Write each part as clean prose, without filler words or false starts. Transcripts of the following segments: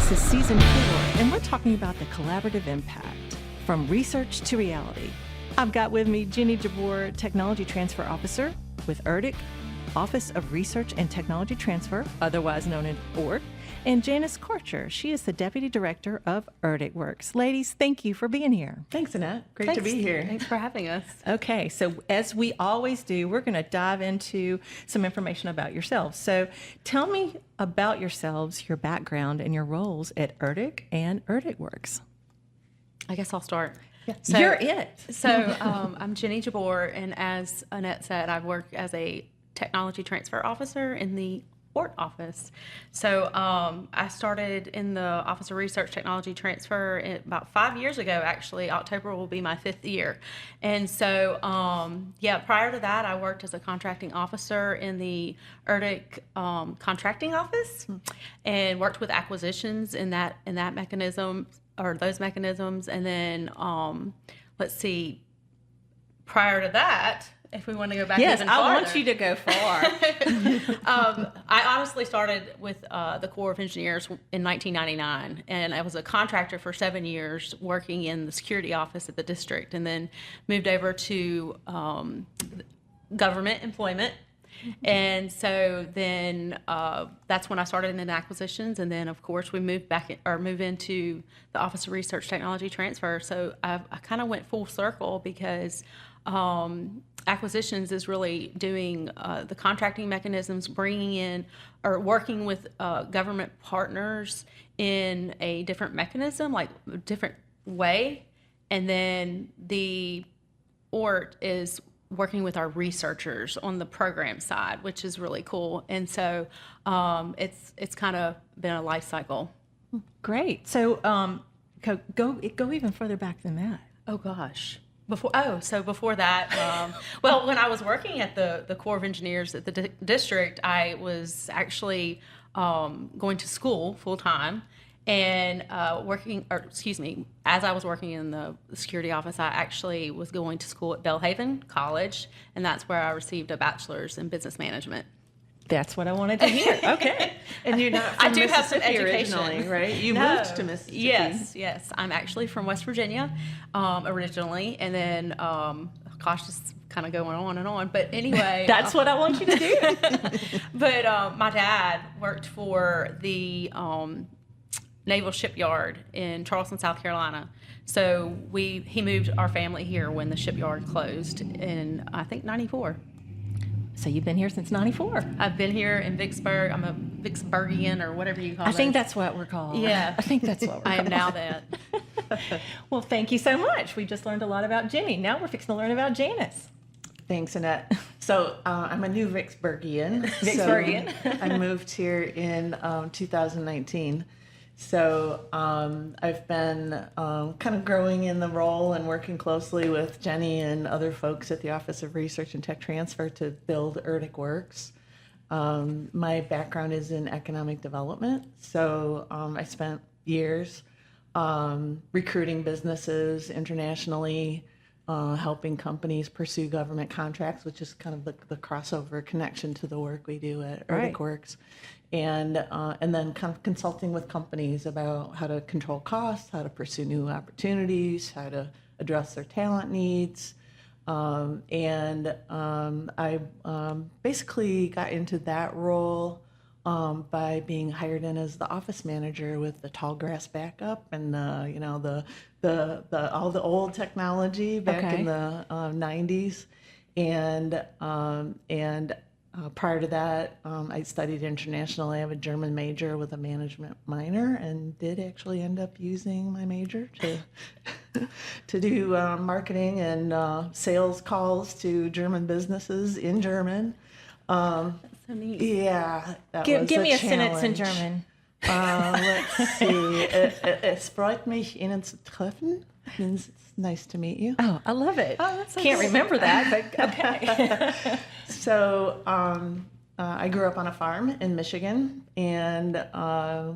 This is season 4, and we're talking about the collaborative impact from research to reality. I've got with me Jenny Jabour, Technology Transfer Officer with ERDC, Office of Research and Technology Transfer, otherwise known as ORT, and Janice Karcher. She is the Deputy Director of ERDCWERX. Ladies, thank you for being here. Thanks, Annette. Great to be here. Thanks for having us. Okay, so as we always do, we're going to dive into some information about yourselves. So tell me about yourselves, your background, and your roles at ERDC and ERDCWERX. I guess I'll start. Yeah. So, you're it. So I'm Jenny Jabour, and as Annette said, I work as a Technology Transfer Officer in the ORT office. So I started in the Office of Research Technology Transfer about 5 years ago, actually. October will be my 5th year. And so, prior to that, I worked as a contracting officer in the ERDC contracting office and worked with acquisitions in that mechanism, or those mechanisms. And then, let's see, prior to that, if we want to go back even farther. Yes, I want you to go far. I honestly started with the Corps of Engineers in 1999, and I was a contractor for 7 years working in the security office at the district, and then moved over to government employment. And so then that's when I started in acquisitions, and then of course we move into the Office of Research Technology Transfer. So I kind of went full circle because acquisitions is really doing the contracting mechanisms, bringing in or working with government partners in a different mechanism, like a different way. And then the ORT is working with our researchers on the program side, which is really cool. And so it's kind of been a life cycle. Great. So go even further back than that. Oh gosh. Before that, well, when I was working at the Corps of Engineers at the district, I was actually going to school full time and as I was working in the security office, I actually was going to school at Belhaven College, and that's where I received a bachelor's in business management. That's what I wanted to hear. Okay. And you're not from I do have some education, originally, right? You No. moved to Mississippi. Yes. I'm actually from West Virginia originally, and then, gosh, just kind of going on and on. But anyway. That's what I want you to do. But my dad worked for the Naval Shipyard in Charleston, South Carolina. So he moved our family here when the shipyard closed in, I think, 94. So you've been here since 94. I've been here in Vicksburg. I'm a Vicksburgian, or whatever you call it. I think that's what we're called. Yeah. I think that's what we're called. I am now that. Well, thank you so much. We just learned a lot about Jenny. Now we're fixing to learn about Janice. Thanks, Annette. So I'm a new Vicksburgian. Vicksburgian. So I moved here in 2019. So I've been kind of growing in the role and working closely with Jenny and other folks at the Office of Research and Tech Transfer to build ERDCWERX. My background is in economic development, so I spent years recruiting businesses internationally, helping companies pursue government contracts, which is kind of the crossover connection to the work we do at ERDCWERX. And then kind of consulting with companies about how to control costs, how to pursue new opportunities, how to address their talent needs. I basically got into that role by being hired in as the office manager with the tall grass backup and all the old technology back in the 90s. Prior to that, I studied international. I have a German major with a management minor, and did actually end up using my major to do marketing and sales calls to German businesses in German. That's so neat. Yeah, Give me a sentence in German. Let's see. Es freut mich, Ihnen zu treffen. Means it's nice to meet you. Oh, I love it. Oh, that's so Can't cool. remember that, but okay. So I grew up on a farm in Michigan and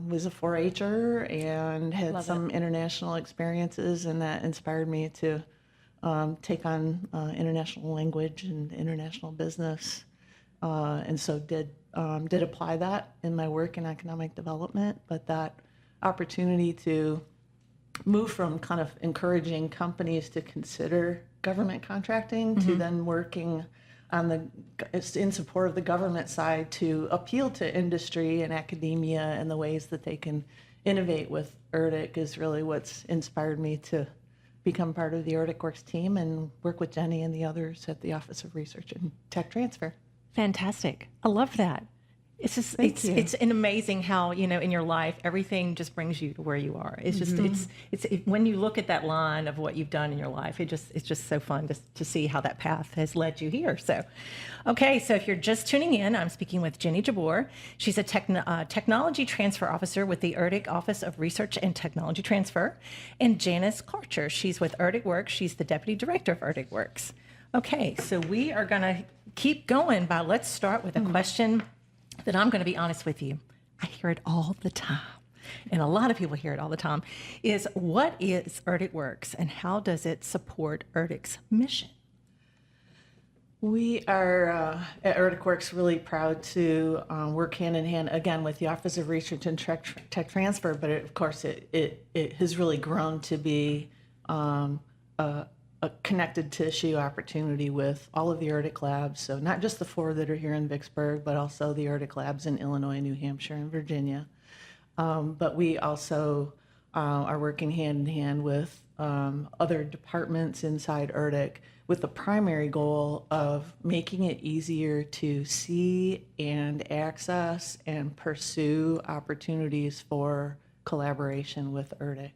was a 4-H'er and had some international experiences, and that inspired me to take on international language and international business, and so did apply that in my work in economic development, but that opportunity to move from kind of encouraging companies to consider government contracting to then working on in support of the government side to appeal to industry and academia and the ways that they can innovate with ERDC is really what's inspired me to become part of the ERDCWERX team and work with Jenny and the others at the Office of Research and Tech Transfer. Fantastic. I love that. It's just it's an amazing how, in your life everything just brings you to where you are. It's just it's when you look at that line of what you've done in your life, it's just so fun to see how that path has led you here. So, okay, so if you're just tuning in, I'm speaking with Jenny Jabour. She's a technology transfer officer with the ERDC Office of Research and Technology Transfer, and Janice Karcher. She's with ERDCWERX. She's the deputy director of ERDCWERX. Okay, so we are going to keep going, but let's start with a question that I'm going to be honest with you. I hear it all the time, and a lot of people hear it all the time, is what is ERDCWERX and how does it support ERDC's mission? We are at ERDCWERX really proud to work hand in hand, again, with the Office of Research and Tech Transfer, but of course it has really grown to be a connected tissue opportunity with all of the ERDC labs. So not just the 4 that are here in Vicksburg, but also the ERDC labs in Illinois, New Hampshire, and Virginia. But we also are working hand in hand with other departments inside ERDC with the primary goal of making it easier to see and access and pursue opportunities for collaboration with ERDC.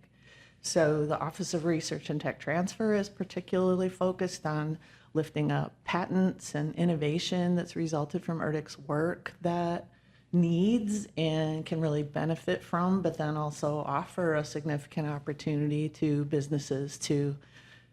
So the Office of Research and Tech Transfer is particularly focused on lifting up patents and innovation that's resulted from ERDC's work that needs and can really benefit from, but then also offer a significant opportunity to businesses to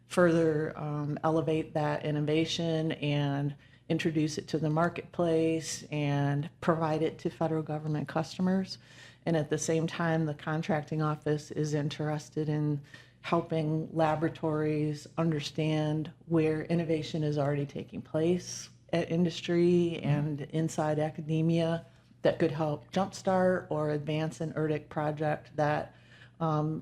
further elevate that innovation and introduce it to the marketplace and provide it to federal government customers. And at the same time, the contracting office is interested in helping laboratories understand where innovation is already taking place at industry and inside academia that could help jumpstart or advance an ERDC project that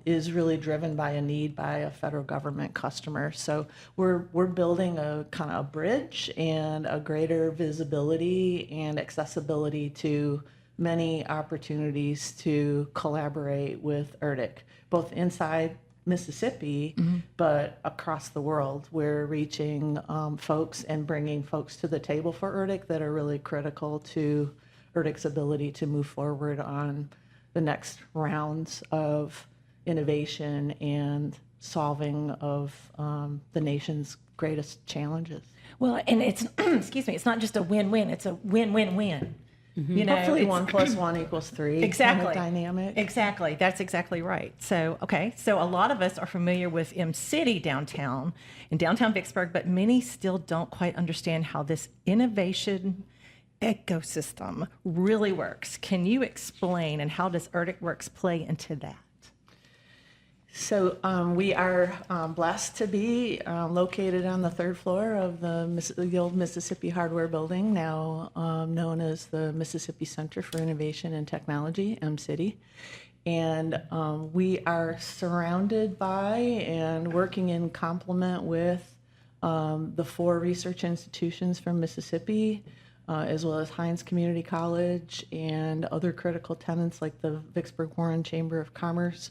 is really driven by a need by a federal government customer. So we're building a kind of a bridge and a greater visibility and accessibility to many opportunities to collaborate with ERDC, both inside Mississippi, but across the world. We're reaching folks and bringing folks to the table for ERDC that are really critical to ERDC's ability to move forward on the next rounds of innovation and solving of the nation's greatest challenges. Well, and it's, excuse me, it's not just a win-win, it's a win-win-win. Hopefully 1 + 1 = 3. Exactly. Kind of dynamic. Exactly. That's exactly right. So, okay. So a lot of us are familiar with M-City downtown, in downtown Vicksburg, but many still don't quite understand how this innovation ecosystem really works. Can you explain, and how does ERDCWERX play into that? So we are blessed to be located on the 3rd floor of the old Mississippi Hardware Building, now known as the Mississippi Center for Innovation and Technology, M-City. And we are surrounded by and working in complement with the 4 research institutions from Mississippi, as well as Hines Community College and other critical tenants like the Vicksburg Warren Chamber of Commerce,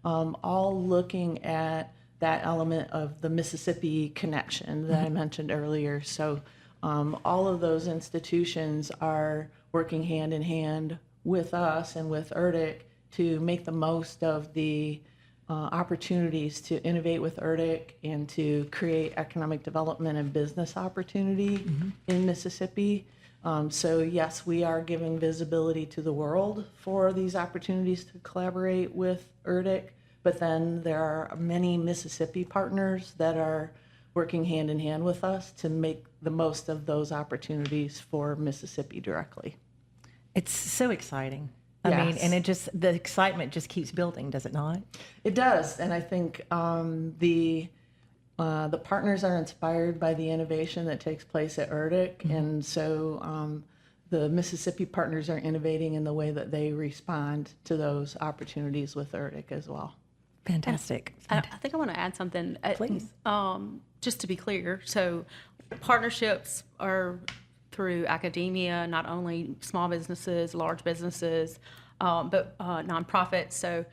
all looking at that element of the Mississippi connection that I mentioned earlier. So all of those institutions are working hand in hand with us and with ERDC to make the most of the opportunities to innovate with ERDC and to create economic development and business opportunity in Mississippi. So yes, we are giving visibility to the world for these opportunities to collaborate with ERDC, but then there are many Mississippi partners that are working hand in hand with us to make the most of those opportunities for Mississippi directly. It's so exciting. I Yes. mean, and the excitement just keeps building, does it not? It does, and I think the partners are inspired by the innovation that takes place at ERDC, and so the Mississippi partners are innovating in the way that they respond to those opportunities with ERDC as well. Fantastic. I think I want to add something. Please. Just to be clear, so partnerships are through academia, not only small businesses, large businesses, but nonprofits. So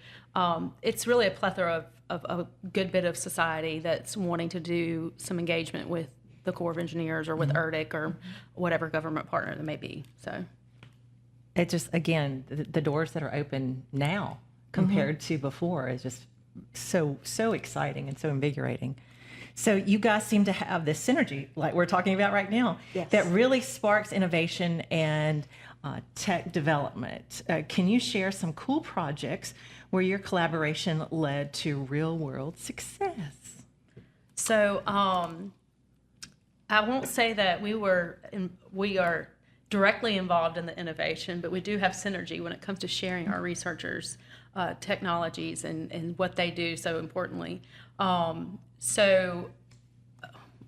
it's really a plethora of a good bit of society that's wanting to do some engagement with the Corps of Engineers or with ERDC or whatever government partner there may be. So It just, again, the doors that are open now compared to before is just so exciting and so invigorating. So you guys seem to have this synergy, like we're talking about right now, Yes. that really sparks innovation and tech development. Can you share some cool projects where your collaboration led to real-world success? So I won't say that we are directly involved in the innovation, but we do have synergy when it comes to sharing our researchers' technologies and what they do so importantly. So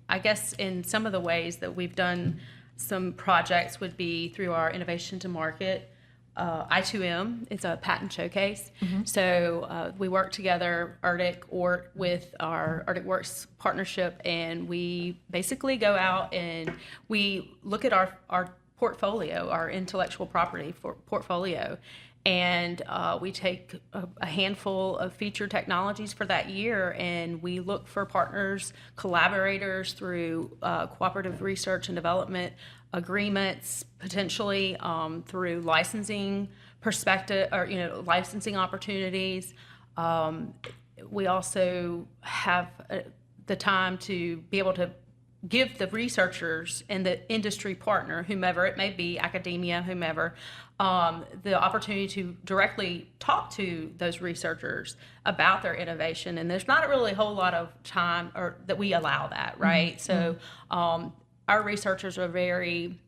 I guess in some of the ways that we've done some projects would be through our innovation to market. I2M is a patent showcase. So we work together, ERDC, with our ERDCWERX partnership, and we basically go out and we look at our portfolio, our intellectual property portfolio, and we take a handful of featured technologies for that year, and we look for partners, collaborators through cooperative research and development agreements, potentially through licensing perspective or licensing opportunities. We also have the time to be able to give the researchers and the industry partner, whomever it may be, academia, whomever, the opportunity to directly talk to those researchers about their innovation. And there's not really a whole lot of time or that we allow that, right? So our researchers are very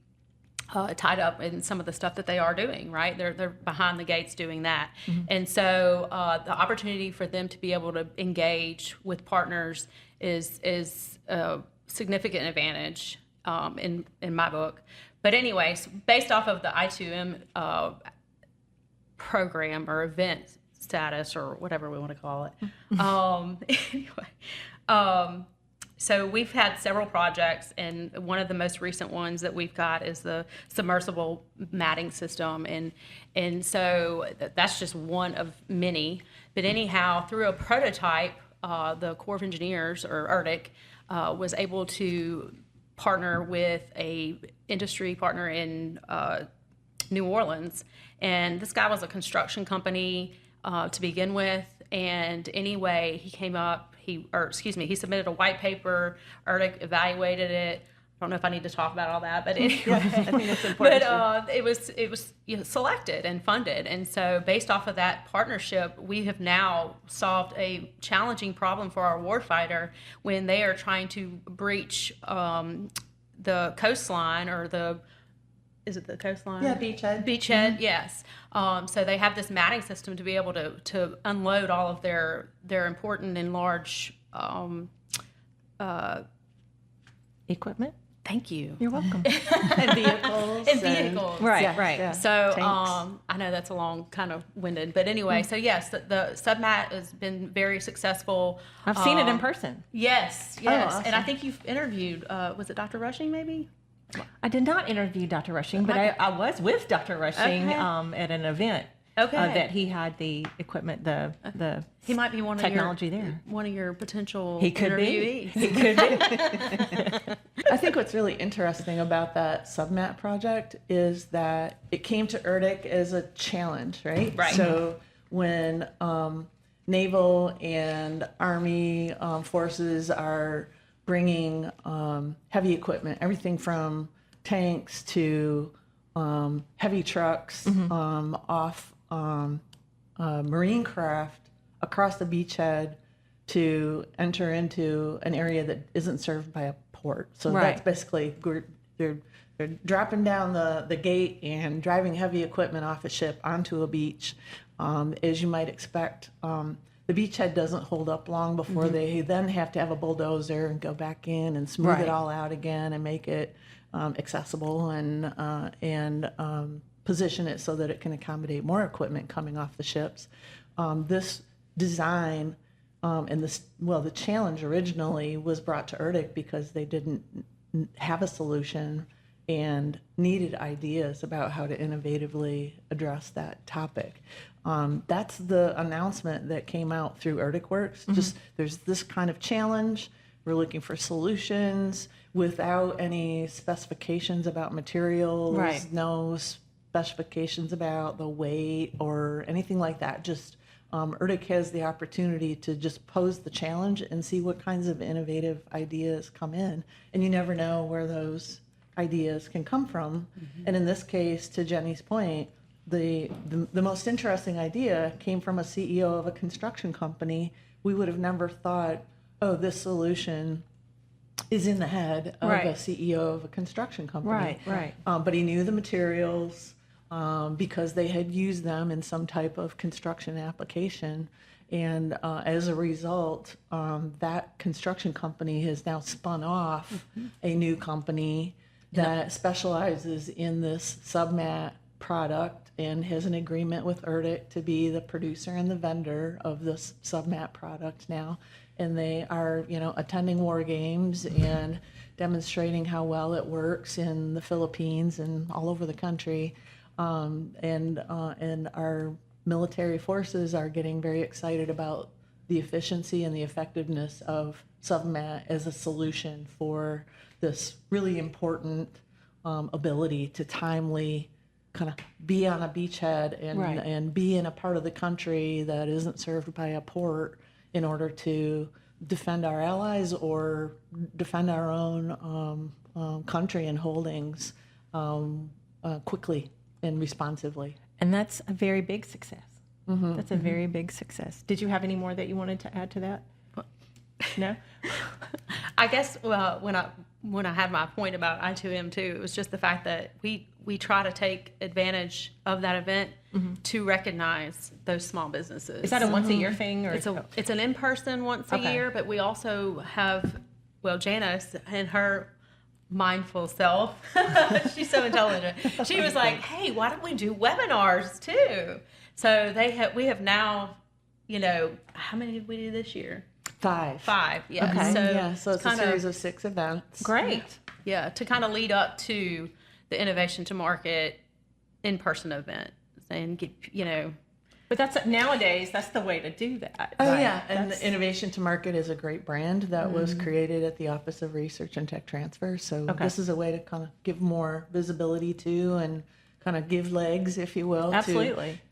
tied up in some of the stuff that they are doing, right? They're behind the gates doing that. And so the opportunity for them to be able to engage with partners is a significant advantage in my book. But anyways, based off of the I2M program or event status or whatever we want to call it, so we've had several projects, and one of the most recent ones that we've got is the submersible matting system, and so that's just one of many. But anyhow, through a prototype, the Corps of Engineers, or ERDC, was able to partner with a industry partner in New Orleans, and this guy was a construction company to begin with. And anyway, he came up, he submitted a white paper, ERDC evaluated it. I don't know if I need to talk about all that, but anyway, I think that's important. but it was selected and funded. And so based off of that partnership, we have now solved a challenging problem for our warfighter when they are trying to breach the coastline or is it the coastline? Yeah, beachhead. Beachhead, yes. So they have this matting system to be able to unload all of their important and large Equipment? thank you. You're welcome. And vehicles. And vehicles. Right, Yes, right. yeah. So Tanks. I know that's a long kind of winded, but anyway, so yes, the submat has been very successful. I've seen it in person. Yes, Oh, and I awesome. think you've interviewed, was it Dr. Rushing maybe? I did not interview Dr. Rushing, but I was with Dr. Rushing Okay. at an event Okay. that he had the equipment, the He might be one technology of your, there. one of your potential He could interviewees. be. He could be. I think what's really interesting about that submat project is that it came to ERDC as a challenge, right? Right. So when naval and Army forces are bringing heavy equipment, everything from tanks to heavy trucks off marine craft across the beachhead to enter into an area that isn't served by a port. So Right. that's basically they're dropping down the gate and driving heavy equipment off a ship onto a beach. As you might expect, the beachhead doesn't hold up long before they then have to have a bulldozer and go back in and smooth it all out again and make it accessible and position it so that it can accommodate more equipment coming off the ships. This design and the challenge originally was brought to ERDC because they didn't have a solution and needed ideas about how to innovatively address that topic. That's the announcement that came out through ERDCWERX. Just there's this kind of challenge. We're looking for solutions without any specifications about materials, no specifications about the weight or anything like that. Just ERDC has the opportunity to just pose the challenge and see what kinds of innovative ideas come in. And you never know where those ideas can come from. And in this case, to Jenny's point, the most interesting idea came from a CEO of a construction company. We would have never thought, oh, this solution is in the head of a CEO of a construction company. But he knew the materials because they had used them in some type of construction application. And as a result, that construction company has now spun off a new company that specializes in this submat product and has an agreement with ERDC to be the producer and the vendor of this submat product now. And they are, attending war games and demonstrating how well it works in the Philippines and all over the country. And our military forces are getting very excited about the efficiency and the effectiveness of submat as a solution for this really important ability to timely kind of be on a beachhead and be in a part of the country that isn't served by a port in order to defend our allies or defend our own country and holdings quickly and responsively. And that's a very big success. That's a very big success. Did you have any more that you wanted to add to that? No? I guess when I had my point about I2M too, it was just the fact that we try to take advantage of that event to recognize those small businesses. Is that a once a year thing, or it's an in-person once a year, but we also have Janice and her mindful self. She's so intelligent. She was like, "Hey, why don't we do webinars too?" So we have now, how many did we do this year? 5. 5, yeah. Okay. So it's a series of 6 events. Great. Yeah, to kind of lead up to the innovation to market in-person event and get, But nowadays, that's the way to do that. Oh, yeah. And the Innovation to Market is a great brand that was created at the Office of Research and Tech Transfer. So this is a way to kind of give more visibility to and kind of give legs, if you will,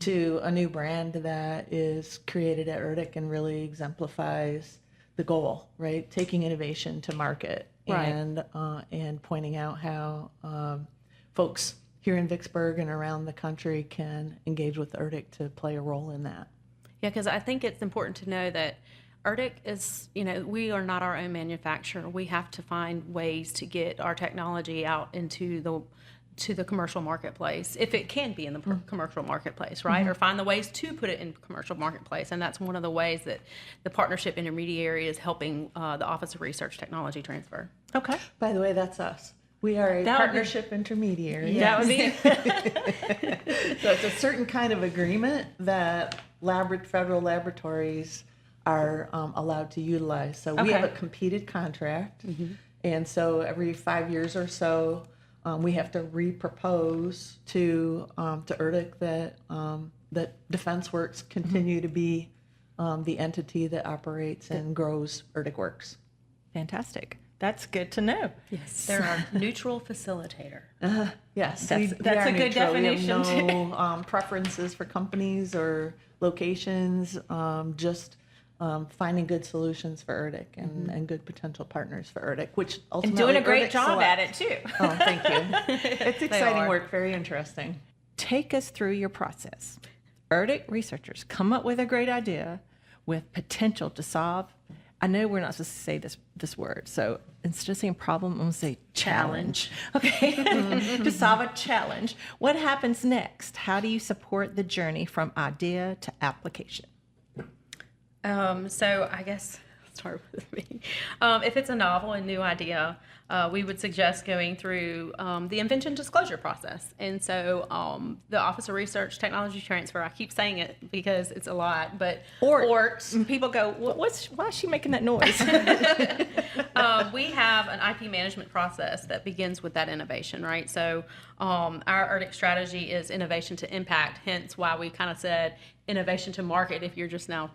to a new brand that is created at ERDC and really exemplifies the goal, right? Taking innovation to market and pointing out how folks here in Vicksburg and around the country can engage with ERDC to play a role in that. Yeah, because I think it's important to know that ERDC is, we are not our own manufacturer. We have to find ways to get our technology out into the commercial marketplace, if it can be in the commercial marketplace, right? Or find the ways to put it in commercial marketplace. And that's one of the ways that the partnership intermediary is helping the Office of Research Technology Transfer. Okay. By the way, that's us. We are a partnership intermediary. That would be. So it's a certain kind of agreement that federal laboratories are allowed to utilize. So we have a competed contract. And so every 5 years or so, we have to repropose to ERDC that DefenseWERX continue to be the entity that operates and grows ERDCWERX. Fantastic. That's good to know. Yes, they're our neutral facilitator. Yes, that's a good definition. We have no preferences for companies or locations. Just finding good solutions for ERDC and good potential partners for ERDC, which ultimately and doing a great ERDC job select. at it too. Oh, thank you. It's exciting work, very interesting. Take us through your process. ERDC researchers come up with a great idea with potential to solve. I know we're not supposed to say this word, so instead of saying problem, I'm going to say challenge. Okay, to solve a challenge. What happens next? How do you support the journey from idea to application? So I guess I'll start with me. If it's a novel and new idea, we would suggest going through the invention disclosure process. And so the Office of Research Technology Transfer, I keep saying it because it's a lot, but ORT. And people go, why is she making that noise? we have an IP management process that begins with that innovation, right? So our ERDC strategy is innovation to impact, hence why we kind of said innovation to market if you're just now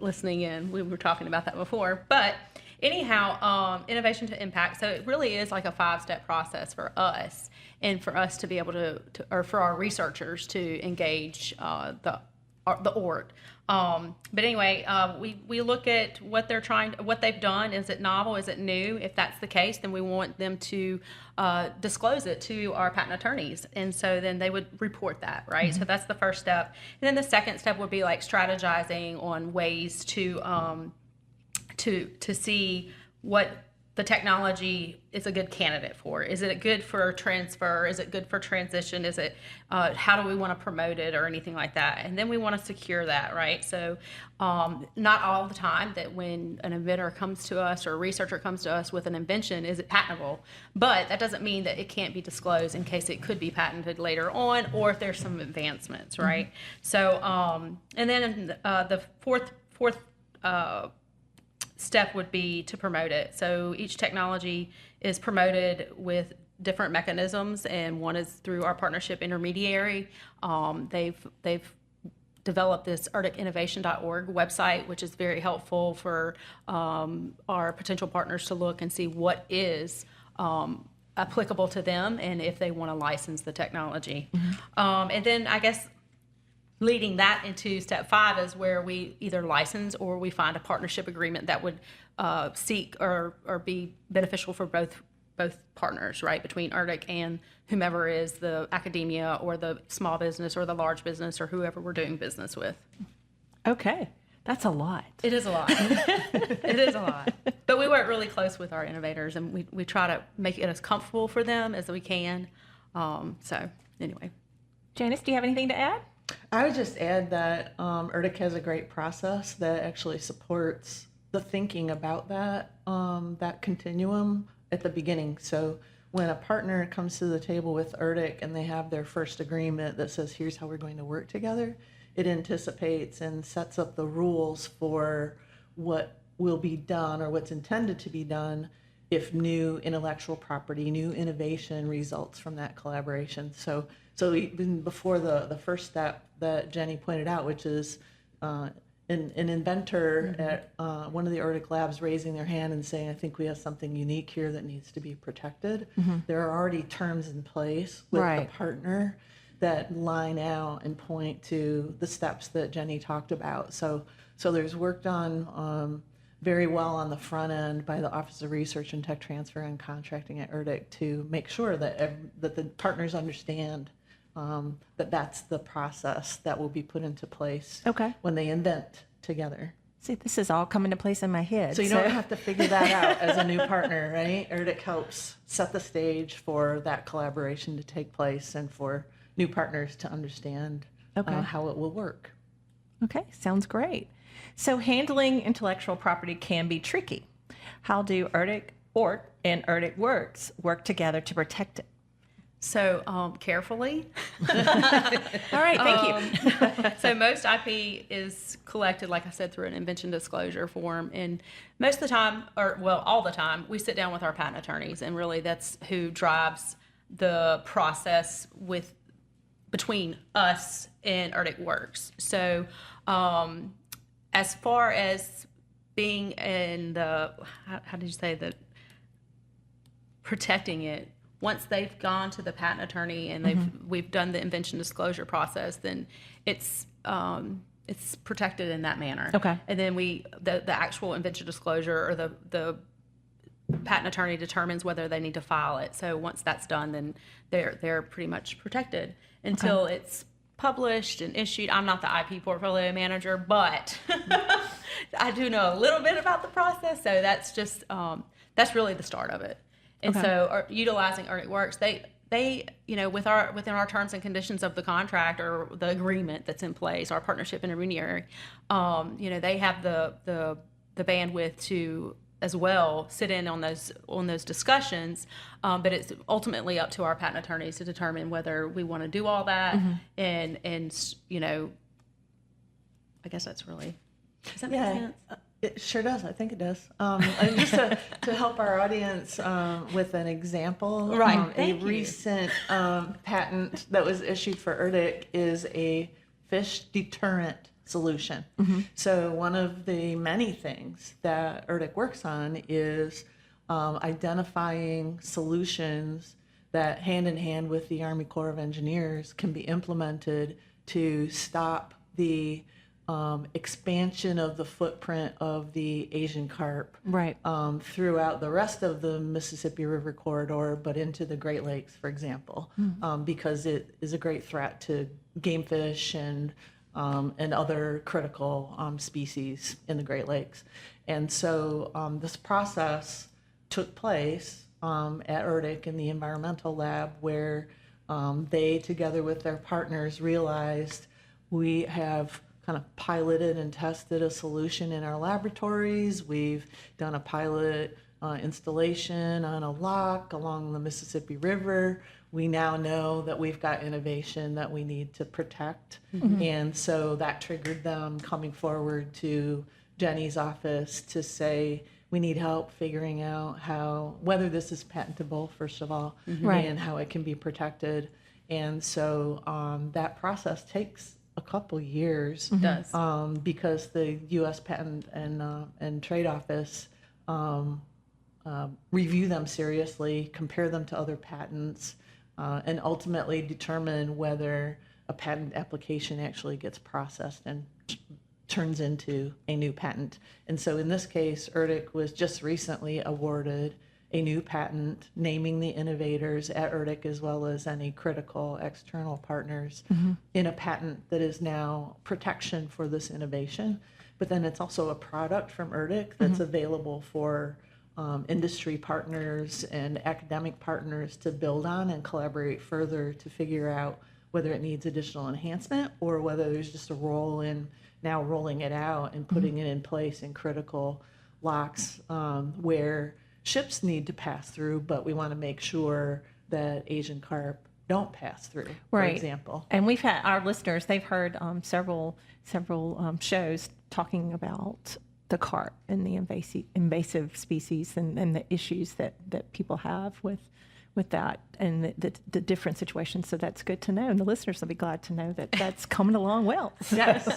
listening in. We were talking about that before. But anyhow, innovation to impact. So it really is like a 5-step process for us and for us to be able to or for our researchers to engage the ORT. But anyway, we look at what they've done. Is it novel? Is it new? If that's the case, then we want them to disclose it to our patent attorneys. And so then they would report that, right? Mm-hmm. So that's the first step. And then the second step would be like strategizing on ways to see what the technology is a good candidate for. Is it good for transfer? Is it good for transition? Is it, how do we want to promote it or anything like that? And then we want to secure that, right? So not all the time that when an inventor comes to us or a researcher comes to us with an invention, is it patentable? But that doesn't mean that it can't be disclosed in case it could be patented later on or if there's some advancements, right? Mm-hmm. So, and then the fourth step would be to promote it. So each technology is promoted with different mechanisms, and one is through our partnership intermediary. They've developed this ERDCinnovation.org website, which is very helpful for our potential partners to look and see what is applicable to them and if they want to license the technology. Mm-hmm. And then I guess leading that into step 5 is where we either license or we find a partnership agreement that would seek or be beneficial for both partners, right? Between ERDC and whomever is the academia or the small business or the large business or whoever we're doing business with. Okay. That's a lot. It is a lot. It is a lot. But we work really close with our innovators, and we try to make it as comfortable for them as we can. So anyway. Janice, do you have anything to add? I would just add that ERDC has a great process that actually supports the thinking about that continuum at the beginning. So when a partner comes to the table with ERDC and they have their first agreement that says, here's how we're going to work together, it anticipates and sets up the rules for what will be done or what's intended to be done if new intellectual property, new innovation results from that collaboration. So even before the first step that Jenny pointed out, which is an inventor mm-hmm. at one of the ERDC labs raising their hand and saying, I think we have something unique here that needs to be protected. Mm-hmm. There are already terms in place with the partner that line out and point to the steps that Jenny talked about. So there's work done very well on the front end by the Office of Research and Tech Transfer and Contracting at ERDC to make sure that the partners understand that that's the process that will be put into place when they invent together. See, this is all coming to place in my head. So you don't have to figure that out as a new partner, right? ERDC helps set the stage for that collaboration to take place and for new partners to understand how it will work. Okay, sounds great. So handling intellectual property can be tricky. How do ERDC, ORT, and ERDCWERX work together to protect it? So carefully. All right, thank you. So most IP is collected, like I said, through an invention disclosure form. And most of the time, all the time, we sit down with our patent attorneys. And really that's who drives the process between us and ERDCWERX. So as far as being in how did you say that, protecting it, once they've gone to the patent attorney and we've done the invention disclosure process, then it's protected in that manner. Okay. And then the actual invention disclosure or the patent attorney determines whether they need to file it. So once that's done, then they're pretty much protected until it's published and issued. I'm not the IP portfolio manager, but I do know a little bit about the process. So that's just that's really the start of it. And so utilizing ERDCWERX, they, you know, within our terms and conditions of the contract or the agreement that's in place, our partnership intermediary, you know, they have the bandwidth to as well sit in on those discussions, but it's ultimately up to our patent attorneys to determine whether we want to do all that, and you know, I guess that's really, does that make sense? It sure does. I think it does. And just to help our audience with an example, Right. A recent patent that was issued for ERDC is a fish deterrent solution. So one of the many things that ERDC works on is identifying solutions that hand in hand with the Army Corps of Engineers can be implemented to stop the expansion of the footprint of the Asian carp throughout the rest of the Mississippi River corridor, but into the Great Lakes, for example, because it is a great threat to game fish and other critical species in the Great Lakes. And so this process took place at ERDC in the environmental lab, where they, together with their partners, realized we have kind of piloted and tested a solution in our laboratories. We've done a pilot installation on a lock along the Mississippi River. We now know that we've got innovation that we need to protect. And so that triggered them coming forward to Jenny's office to say, we need help figuring out whether this is patentable, first of all, and how it can be protected. And so that process takes a couple years. It does. Because the U.S. Patent and Trade Office review them seriously, compare them to other patents, and ultimately determine whether a patent application actually gets processed and turns into a new patent. And so in this case, ERDC was just recently awarded a new patent naming the innovators at ERDC as well as any critical external partners in a patent that is now protection for this innovation. But then it's also a product from ERDC that's available for industry partners and academic partners to build on and collaborate further to figure out whether it needs additional enhancement or whether there's just a role in now rolling it out and putting it in place in critical locks where ships need to pass through, but we want to make sure that Asian carp don't pass through, for example. And we've had our listeners, they've heard several shows talking about the carp and the invasive species and the issues that people have with that and the different situations. So that's good to know. And the listeners will be glad to know that that's coming along well. Yes.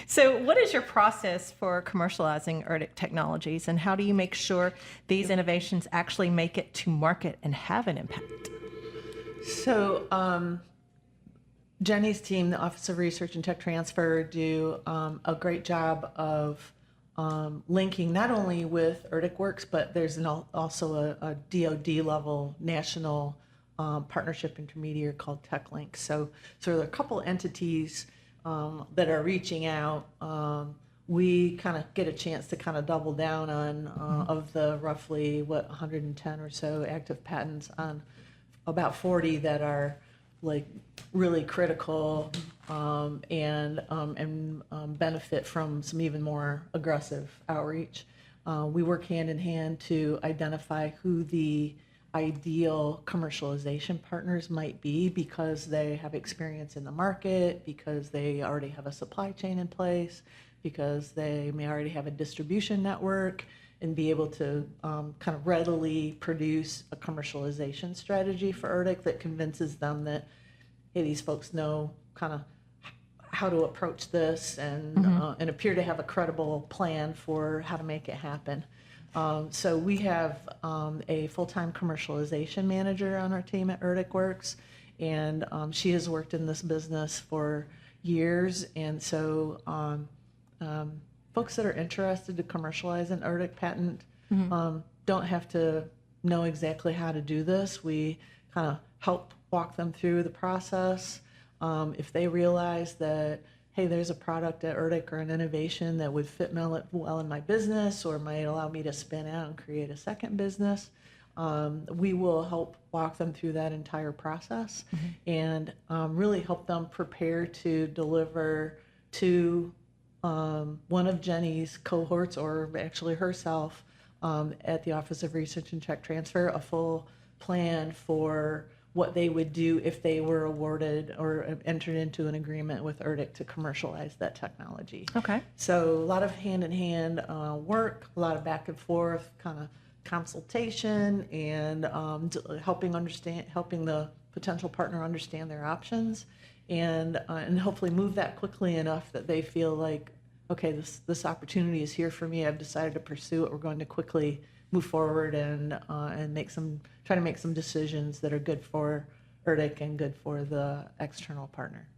So what is your process for commercializing ERDC technologies, and how do you make sure these innovations actually make it to market and have an impact? So Jenny's team, the Office of Research and Tech Transfer, do a great job of linking not only with ERDCWERX, but there's also a DoD level national partnership intermediary called TechLink. So there are a couple entities that are reaching out. We kind of get a chance to kind of double down on of the roughly 110 or so active patents on about 40 that are like really critical and benefit from some even more aggressive outreach. We work hand in hand to identify who the ideal commercialization partners might be because they have experience in the market, because they already have a supply chain in place, because they may already have a distribution network and be able to kind of readily produce a commercialization strategy for ERDC that convinces them that, hey, these folks know kind of how to approach this and appear to have a credible plan for how to make it happen. So we have a full-time commercialization manager on our team at ERDCWERX, and she has worked in this business for years. And so folks that are interested to commercialize an ERDC patent don't have to know exactly how to do this. We kind of help walk them through the process. If they realize that, hey, there's a product at ERDC or an innovation that would fit well in my business or might allow me to spin out and create a second business, We will help walk them through that entire process and really help them prepare to deliver to one of Jenny's cohorts, or actually herself, at the Office of Research and Tech Transfer, a full plan for what they would do if they were awarded or entered into an agreement with ERDC to commercialize that technology. Okay. So a lot of hand-in-hand work, a lot of back and forth kind of consultation, and helping the potential partner understand their options, and hopefully move that quickly enough that they feel like, okay, this opportunity is here for me. I've decided to pursue it. We're going to quickly move forward and try to make some decisions that are good for ERDC and good for the external partner.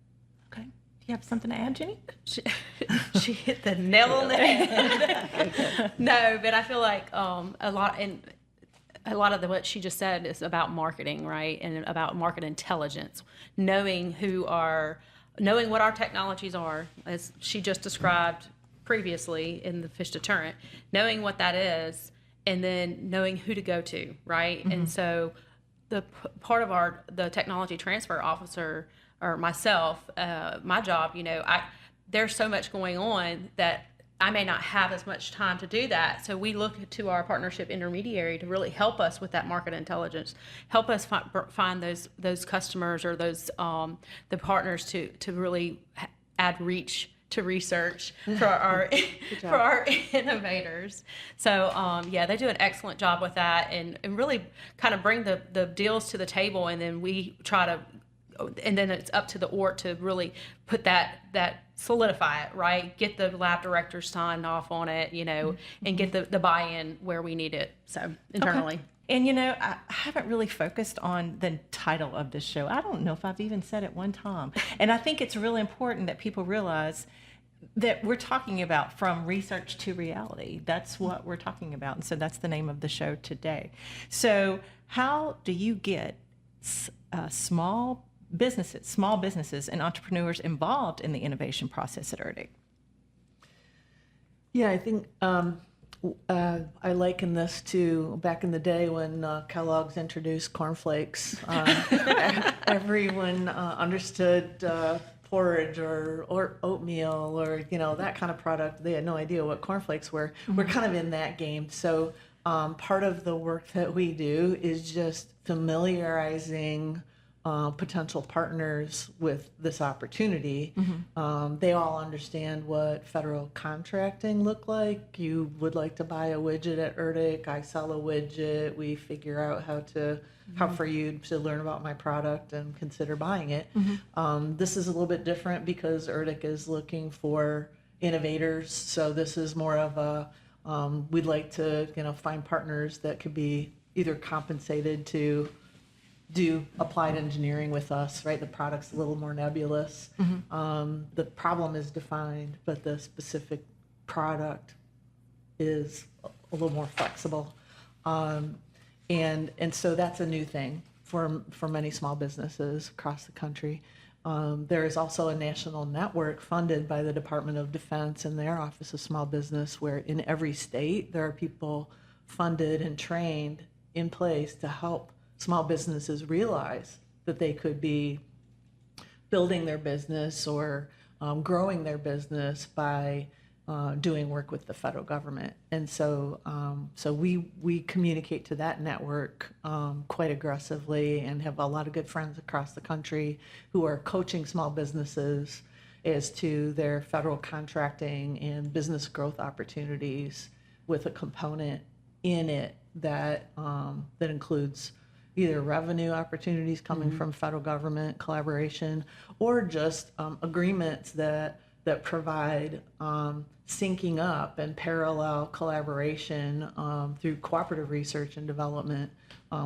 Okay. Do you have something to add, Jenny? She hit the nail on the head. No, but I feel like a lot of what she just said is about marketing, right? And about market intelligence, knowing what our technologies are, as she just described previously in the fish deterrent, knowing what that is, and then knowing who to go to, right? And so the part of the technology transfer officer, or myself, my job, there's so much going on that I may not have as much time to do that. So we look to our partnership intermediary to really help us with that market intelligence, help us find those customers or those the partners to really add reach to research for our for our innovators. So they do an excellent job with that, and really kind of bring the deals to the table, and then we try to. And then it's up to the ORT to really put that solidify it, right? Get the lab directors signed off on it, and get the buy-in where we need it. So internally. Okay. And I haven't really focused on the title of this show. I don't know if I've even said it one time. And I think it's really important that people realize that we're talking about from research to reality. That's what we're talking about. And so that's the name of the show today. So how do you get small businesses and entrepreneurs involved in the innovation process at ERDC? Yeah, I think I liken this to back in the day when Kellogg's introduced cornflakes. Everyone understood porridge or oatmeal or that kind of product. They had no idea what cornflakes were. We're kind of in that game. So part of the work that we do is just familiarizing potential partners with this opportunity. They all understand what federal contracting look like. You would like to buy a widget at ERDC. I sell a widget. We figure out how for you to learn about my product and consider buying it. This is a little bit different because ERDC is looking for innovators. So this is more of a we'd like to find partners that could be either compensated to do applied engineering with us, right? The product's a little more nebulous. The problem is defined, but the specific product is a little more flexible. And so that's a new thing for many small businesses across the country. There is also a national network funded by the Department of Defense and their Office of Small Business, where in every state there are people funded and trained in place to help small businesses realize that they could be building their business or growing their business by doing work with the federal government. And so we communicate to that network quite aggressively, and have a lot of good friends across the country who are coaching small businesses as to their federal contracting and business growth opportunities, with a component in it that includes either revenue opportunities coming from federal government collaboration, or just agreements that provide syncing up and parallel collaboration through cooperative research and development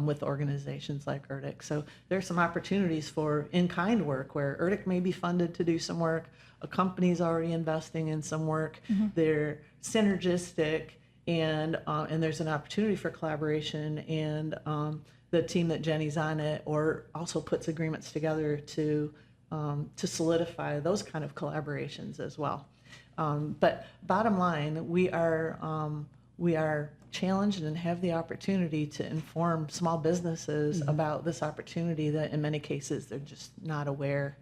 with organizations like ERDC. So there's some opportunities for in-kind work where ERDC may be funded to do some work, a company's already investing in some work, they're synergistic, and there's an opportunity for collaboration, and the team that Jenny's on it or also puts agreements together to solidify those kind of collaborations as well. But bottom line, we are challenged and have the opportunity to inform small businesses about this opportunity that in many cases they're just not aware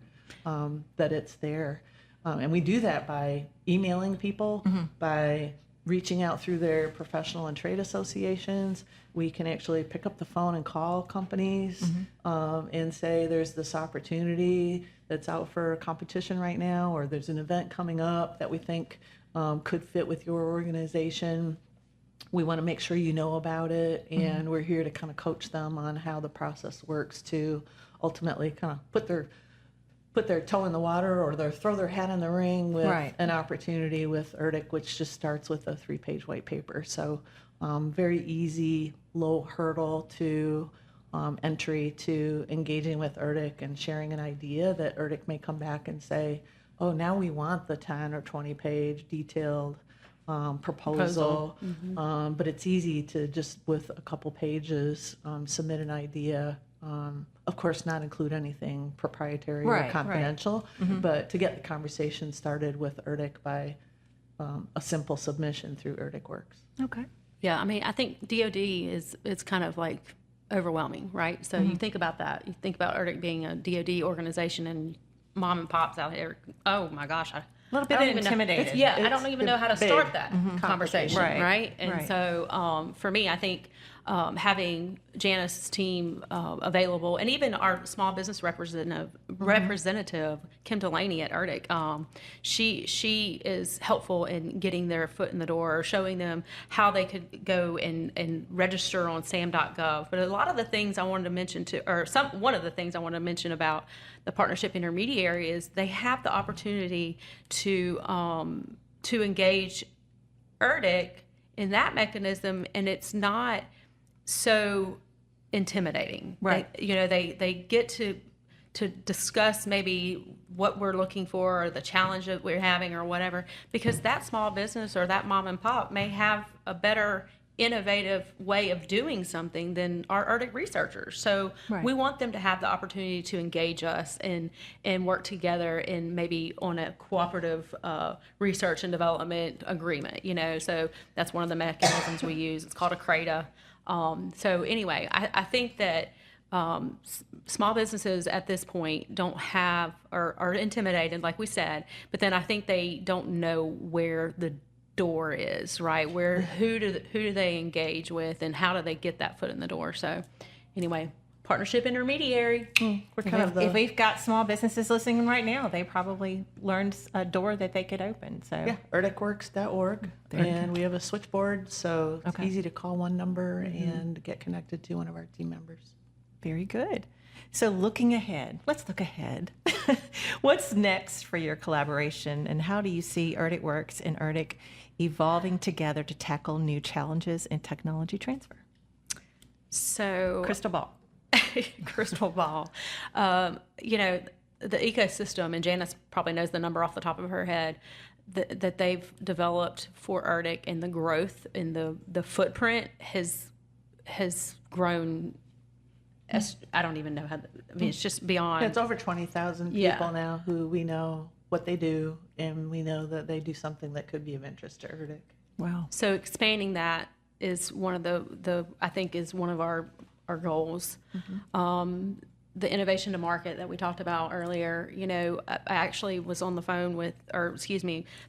that it's there. And we do that by emailing people, by reaching out through their professional and trade associations. We can actually pick up the phone and call companies and say there's this opportunity that's out for competition right now, or there's an event coming up that we think could fit with your organization. We want to make sure you know about it, and we're here to kind of coach them on how the process works to ultimately kind of put their toe in the water or throw their hat in the ring with an opportunity with ERDC, which just starts with a 3-page white paper. So very easy, low hurdle to entry to engaging with ERDC and sharing an idea that ERDC may come back and say, oh, now we want the 10 or 20-page detailed proposal. But it's easy to just with a couple pages submit an idea. Of course, not include anything proprietary or confidential, but to get the conversation started with ERDC by a simple submission through ERDCWERX. Okay. Yeah, I mean, I think DoD it's kind of like overwhelming, right? So you think about that. You think about ERDC being a DoD organization and mom and pops out here. Oh my gosh, a little bit intimidated. I don't even know how to start that conversation, right? And so for me, I think having Janice's team available, and even our small business representative Kim Delaney at ERDC, she is helpful in getting their foot in the door, or showing them how they could go and register on sam.gov. But a lot of the things I wanted to mention one of the things I wanted to mention about the partnership intermediary is they have the opportunity to engage ERDC in that mechanism, and it's not so intimidating. Right. They get to discuss maybe what we're looking for or the challenge that we're having or whatever, because that small business or that mom and pop may have a better innovative way of doing something than our ERDC researchers. So we want them to have the opportunity to engage us and work together in maybe on a cooperative research and development agreement, so that's one of the mechanisms we use. It's called a CRADA. So anyway, I think that small businesses at this point don't have or are intimidated, like we said, but then I think they don't know where the door is, right? Who do they engage with, and how do they get that foot in the door? So anyway, partnership intermediary. We're kind of if we've got small businesses listening right now, they probably learned a door that they could open. So yeah, ERDCWERX.org, and we have a switchboard, so it's easy to call one number and get connected to one of our team members. Very good. So looking ahead, let's look ahead. What's next for your collaboration, and how do you see ERDCWERX and ERDC evolving together to tackle new challenges in technology transfer? So crystal ball. Crystal ball. The ecosystem, and Janice probably knows the number off the top of her head, that they've developed for ERDC, and the growth in the footprint has grown. I don't even know how. It's just beyond. Yeah, it's over 20,000 people now who we know what they do, and we know that they do something that could be of interest to ERDC. Wow. So expanding that is one of the I think is one of our goals. The innovation to market that we talked about earlier, I actually was on the phone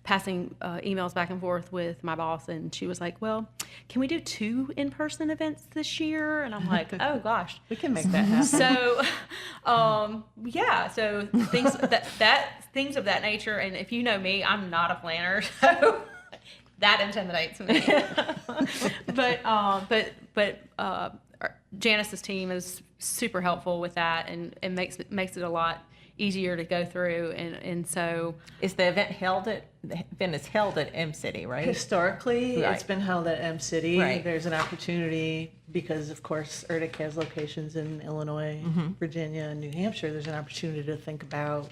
passing emails back and forth with my boss, and she was like, well, can we do 2 in-person events this year? And I'm like, oh gosh. We can make that happen. So, so things of that nature, and if you know me, I'm not a planner, so that intimidates me. But Janice's team is super helpful with that, and makes it a lot easier to go through. And so is the event held at M City, right? Historically, right. It's been held at M City. Right. There's an opportunity because, of course, ERDC has locations in Illinois, Virginia, and New Hampshire. There's an opportunity to think about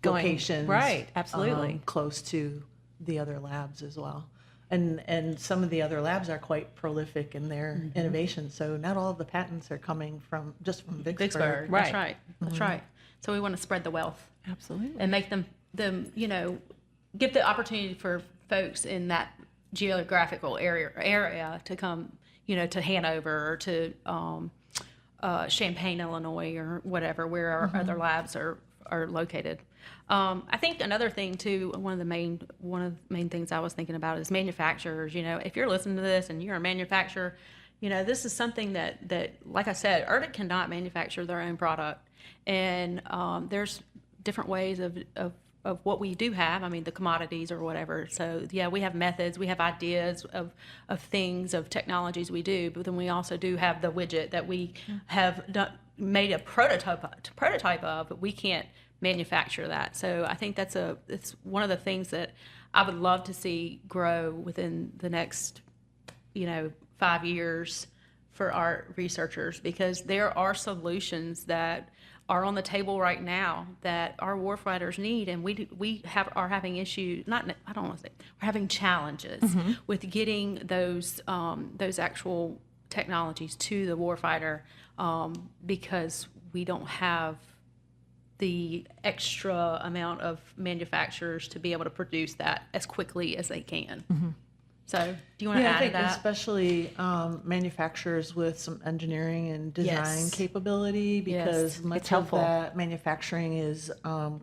locations, right? Absolutely, close to the other labs as well. And some of the other labs are quite prolific in their innovation. So not all of the patents are coming from Vicksburg. Right. That's right. That's right. So we want to spread the wealth. Absolutely. And make them give the opportunity for folks in that geographical area to come, to Hanover or to Champaign, Illinois, or whatever, where our other labs are located. I think another thing too, one of the main things I was thinking about is manufacturers. If you're listening to this and you're a manufacturer, this is something that like I said, ERDC cannot manufacture their own product, and there's different ways of what we do have. I mean, the commodities or whatever. So yeah, we have methods, we have ideas of things, of technologies we do, but then we also do have the widget that we have made a prototype of, but we can't manufacture that. So I think it's one of the things that I would love to see grow within the next 5 years for our researchers, because there are solutions that are on the table right now that our warfighters need, and we are having issues. I don't want to say we're having challenges with getting those actual technologies to the warfighter because we don't have the extra amount of manufacturers to be able to produce that as quickly as they can. So do you want to add to that? Especially manufacturers with some engineering and design capability, because much of that manufacturing is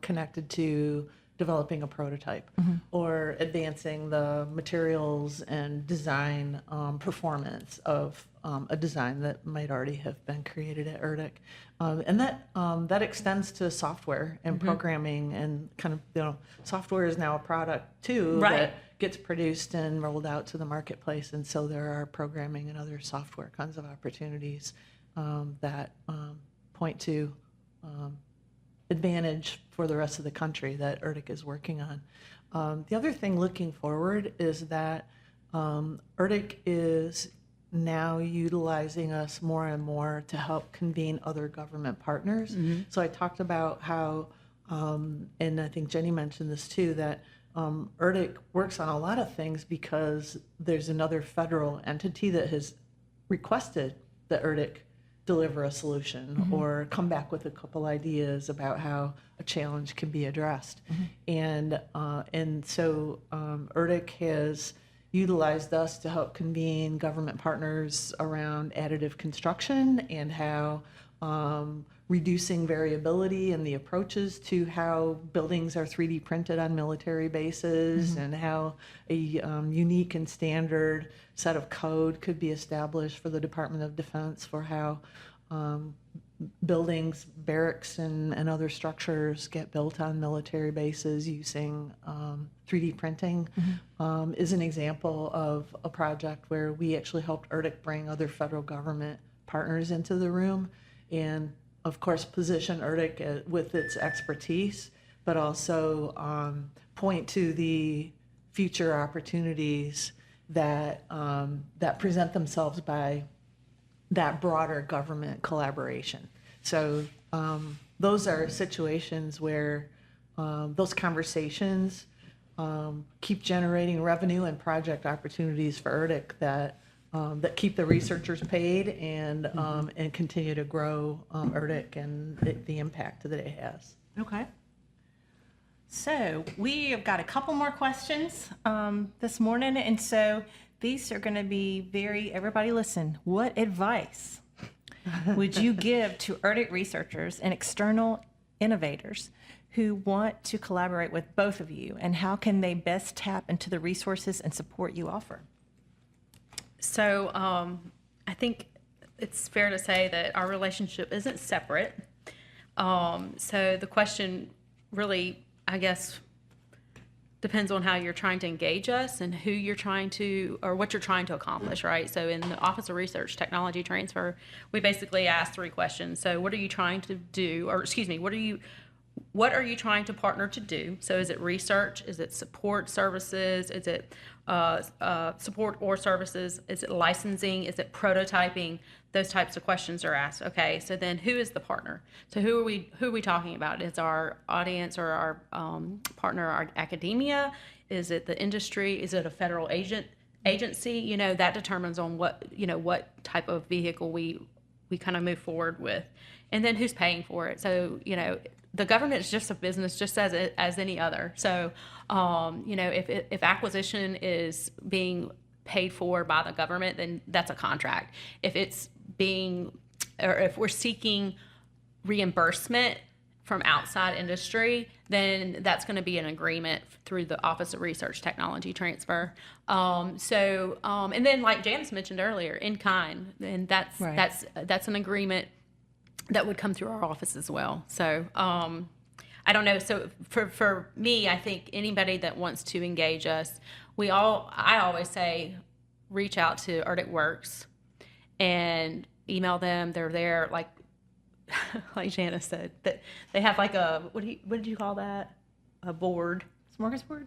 connected to developing a prototype or advancing the materials and design performance of a design that might already have been created at ERDC. And that extends to software and programming, and kind of, software is now a product too that gets produced and rolled out to the marketplace. And so there are programming and other software kinds of opportunities that point to advantage for the rest of the country that ERDC is working on. The other thing looking forward is that ERDC is now utilizing us more and more to help convene other government partners. So I talked about how, and I think Jenny mentioned this too, that ERDC works on a lot of things because there's another federal entity that has requested that ERDC deliver a solution or come back with a couple ideas about how a challenge can be addressed. And so ERDC has utilized us to help convene government partners around additive construction and how reducing variability in the approaches to how buildings are 3D printed on military bases, and how a unique and standard set of code could be established for the Department of Defense for how buildings, barracks, and other structures get built on military bases using 3D printing is an example of a project where we actually helped ERDC bring other federal government partners into the room, and of course position ERDC with its expertise, but also point to the future opportunities that that present themselves by that broader government collaboration. So those are situations where those conversations keep generating revenue and project opportunities for ERDC that keep the researchers paid and continue to grow ERDC and the impact that it has. Okay. So we have got a couple more questions this morning, and so these are going to be everybody listen, what advice would you give to ERDC researchers and external innovators who want to collaborate with both of you, and how can they best tap into the resources and support you offer? So I think it's fair to say that our relationship isn't separate. So the question really, I guess, depends on how you're trying to engage us and who you're trying to, or what you're trying to accomplish, right? So in the Office of Research Technology Transfer, we basically ask 3 questions. So what are you trying to do, or excuse me, what are you trying to partner to do? So is it research? Is it support services? Is it support or services? Is it licensing? Is it prototyping? Those types of questions are asked. Okay, so then who is the partner? So who are we talking about? Is our audience or our partner our academia? Is it the industry? Is it a federal agency? That determines on what type of vehicle we kind of move forward with. And then who's paying for it? So, the government is just a business, just as any other. So, if acquisition is being paid for by the government, then that's a contract. If we're seeking reimbursement from outside industry, then that's going to be an agreement through the Office of Research Technology Transfer. And then, like Janice mentioned earlier, in kind, and that's an agreement that would come through our office as well. So I don't know. So for me, I think anybody that wants to engage us, I always say, reach out to ERDCWERX and email them. They're there, like Janice said, that they have like what did you call that? A board. Smorgasbord?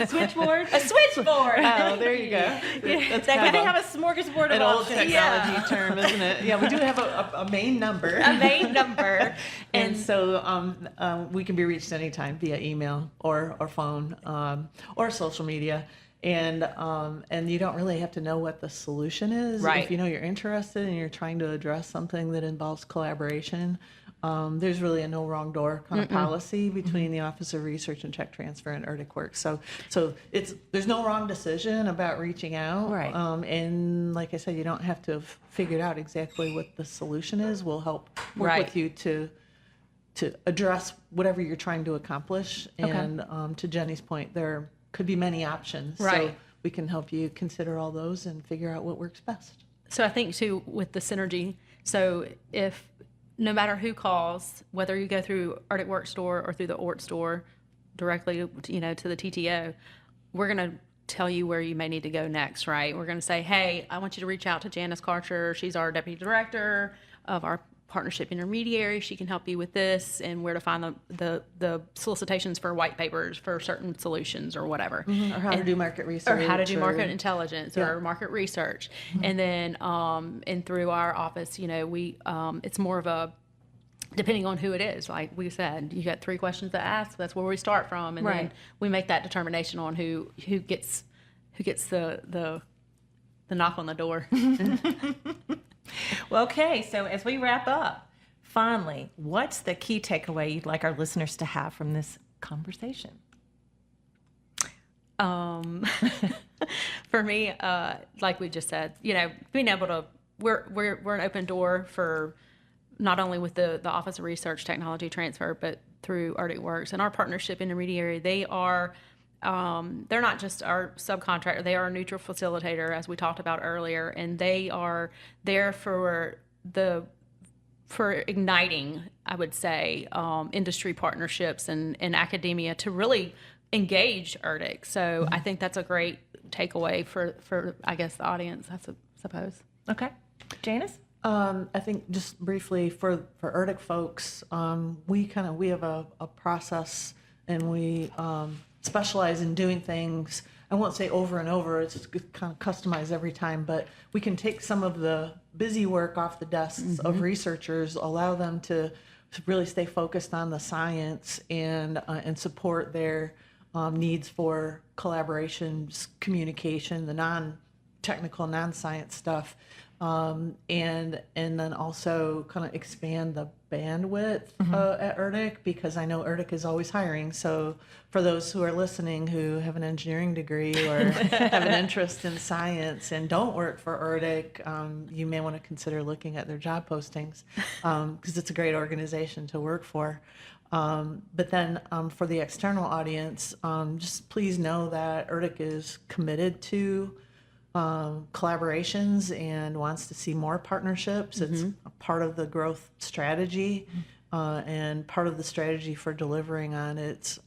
Switchboard? A switchboard. Oh, there you go. Yeah. That's They kind of have a smorgasbord of an old options. technology term, isn't it? Yeah, we do have a main number. A main number. And so we can be reached anytime via email or phone or social media. And you don't really have to know what the solution is. Right. If you know you're interested and you're trying to address something that involves collaboration, there's really a no wrong door kind of policy between the Office of Research and Tech Transfer and ERDCWERX. So there's no wrong decision about reaching out. Right. And like I said, you don't have to have figured out exactly what the solution is. We'll help work Right. with you to address whatever you're trying to accomplish. Okay. And to Jenny's point, there could be many options. Right. So we can help you consider all those and figure out what works best. So I think too, with the synergy, so if no matter who calls, whether you go through ERDCWERX store or through the ORT store directly, to the TTO, we're going to tell you where you may need to go next, right? We're going to say, hey, I want you to reach out to Janice Karcher. She's our deputy director of our partnership intermediary. She can help you with this, and where to find the solicitations for white papers for certain solutions or whatever. Or how to do market research. Or how to do market intelligence Yeah. or market research. And then and through our office, we it's more of a, depending on who it is, like we said, you got 3 questions to ask. That's where we start from, and then Right. we make that determination on who gets the knock on the door. Well, okay, so as we wrap up, finally, what's the key takeaway you'd like our listeners to have from this conversation? For me, like we just said, being able to, we're an open door for not only with the Office of Research Technology Transfer, but through ERDCWERX and our partnership intermediary. They are, they're not just our subcontractor, they are a neutral facilitator, as we talked about earlier, and they are there for igniting, I would say, industry partnerships and academia to really engage ERDC. So I think that's a great takeaway for I guess the audience, I suppose. Okay. Janice? I think just briefly for ERDC folks, we have a process, and we specialize in doing things. I won't say over and over, it's kind of customized every time, but we can take some of the busy work off the desks of researchers, allow them to really stay focused on the science and support their needs for collaborations, communication, the non-technical, non-science stuff. And then also kind of expand the bandwidth at ERDC, because I know ERDC is always hiring. So for those who are listening who have an engineering degree or have an interest in science and don't work for ERDC, you may want to consider looking at their job postings, because it's a great organization to work for. But then for the external audience, just please know that ERDC is committed to collaborations and wants to see more partnerships. It's a part of the growth strategy and part of the strategy for delivering on its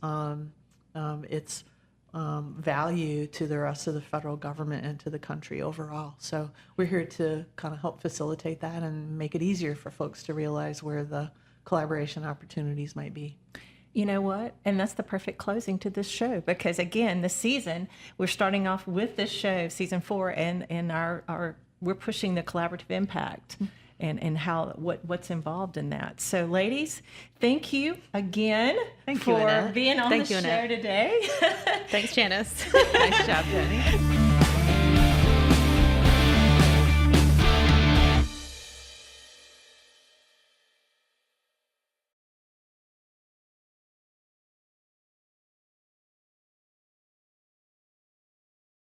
value to the rest of the federal government and to the country overall. So we're here to kind of help facilitate that and make it easier for folks to realize where the collaboration opportunities might be. You know what? And that's the perfect closing to this show, because again, the season, we're starting off with this show, season 4, and our we're pushing the collaborative impact and what's involved in that. So ladies, thank you again Thank you, for Annette. being on Thank the you, show Annette. today. Thanks, Janice. Nice job, Jenny.